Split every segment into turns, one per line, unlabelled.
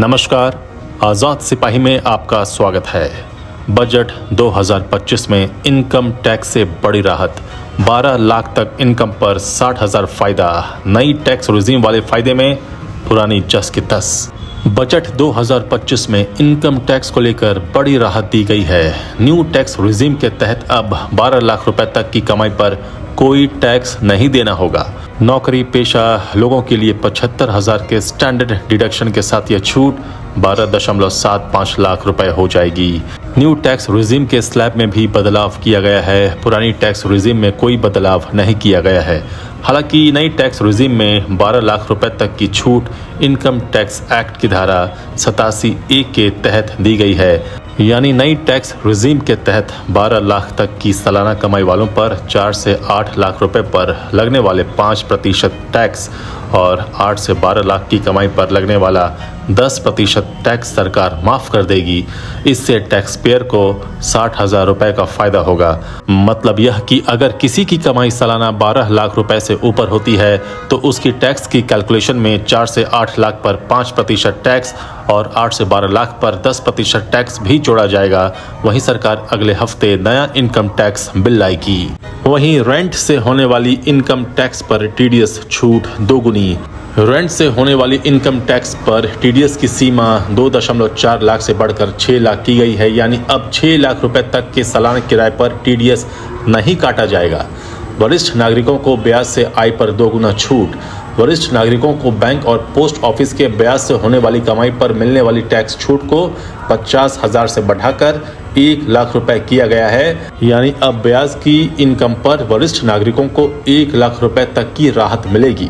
नमस्कार, आज़ाद सिपाही में आपका स्वागत है। बजट 2025 में इनकम टैक्स से बड़ी राहत, 12 लाख तक इनकम पर 60,000 फ़ायदा। नई टैक्स रिजीम वाले फ़ायदे में पुरानी जस की तस। बजट 2025 में इनकम टैक्स को लेकर बड़ी राहत दी गई है। न्यू टैक्स रिजीम के तहत अब 12 लाख रुपए तक की कमाई पर कोई टैक्स नहीं देना होगा। नौकरी पेशा लोगों के लिए 75,000 के स्टैंडर्ड डिडक्शन के साथ यह छूट 12.75 लाख रुपए हो जाएगी। न्यू टैक्स रिजीम के स्लैब में भी बदलाव किया गया है। पुरानी टैक्स रिजीम में कोई बदलाव नहीं किया गया है। हालांकि नई टैक्स रिजीम में 12 लाख रुपए तक की छूट इनकम टैक्स एक्ट की धारा 87(a) के तहत दी गई है। यानी नई टैक्स रिजीम के तहत 12 लाख तक की सालाना कमाई वालों पर 4 से 8 लाख रुपए पर लगने वाले 5% टैक्स और 8 से 12 लाख की कमाई पर लगने वाला 10% टैक्स सरकार माफ कर देगी। इससे टैक्स पेयर को 60,000 रुपए का फायदा होगा। मतलब यह कि अगर किसी की कमाई सालाना 12 लाख रुपए से ऊपर होती है तो उसकी टैक्स की कैलकुलेशन में 4 से 8 लाख पर 5% टैक्स और 8 से 12 लाख पर 10% टैक्स भी जोड़ा जाएगा। वहीं सरकार अगले हफ्ते नया इनकम टैक्स बिल लाएगी। वहीं रेंट से होने वाली इनकम टैक्स पर टीडीएस छूट दोगुनी। रेंट से होने वाली इनकम टैक्स पर टीडीएस की सीमा 2.4 लाख से बढ़कर 6 लाख की गई है। यानी अब 6 लाख रुपए तक के सालाना किराए पर टीडीएस नहीं काटा जाएगा। वरिष्ठ नागरिकों को ब्याज से आय पर दोगुना छूट। वरिष्ठ नागरिकों को बैंक और पोस्ट ऑफिस के ब्याज से होने वाली कमाई पर मिलने वाली टैक्स छूट को 50,000 से बढ़ाकर 1 लाख रुपए किया गया है। यानी अब ब्याज की इनकम पर वरिष्ठ नागरिकों को 1 लाख रुपए तक की राहत मिलेगी।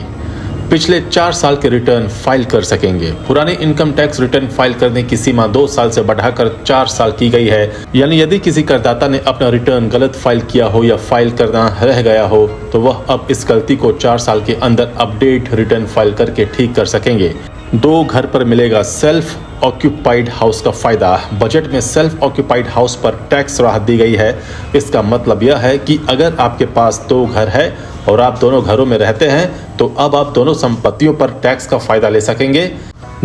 पिछले 4 साल के रिटर्न फाइल कर सकेंगे। पुराने इनकम टैक्स रिटर्न फाइल करने की सीमा 2 साल से बढ़ाकर 4 साल की गई है। यानी यदि किसी करदाता ने अपना रिटर्न गलत फाइल किया हो या फाइल करना रह गया हो तो वह अब इस गलती को 4 साल के अंदर अपडेट रिटर्न फाइल करके ठीक कर सकेंगे। 2 घर पर मिलेगा सेल्फ ऑक्यूपाइड हाउस का फायदा। बजट में सेल्फ ऑक्यूपाइड हाउस पर टैक्स राहत दी गई है। इसका मतलब यह है कि अगर आपके पास 2 घर है और आप दोनों घरों में रहते हैं तो अब आप दोनों संपत्तियों पर टैक्स का फायदा ले सकेंगे,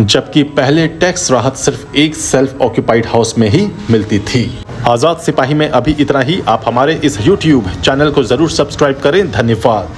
जबकि पहले टैक्स राहत सिर्फ एक सेल्फ ऑक्यूपाइड हाउस में ही मिलती थी। आज़ाद सिपाही में अभी इतना ही। आप हमारे इस YouTube चैनल को जरूर सब्सक्राइब करें। धन्यवाद।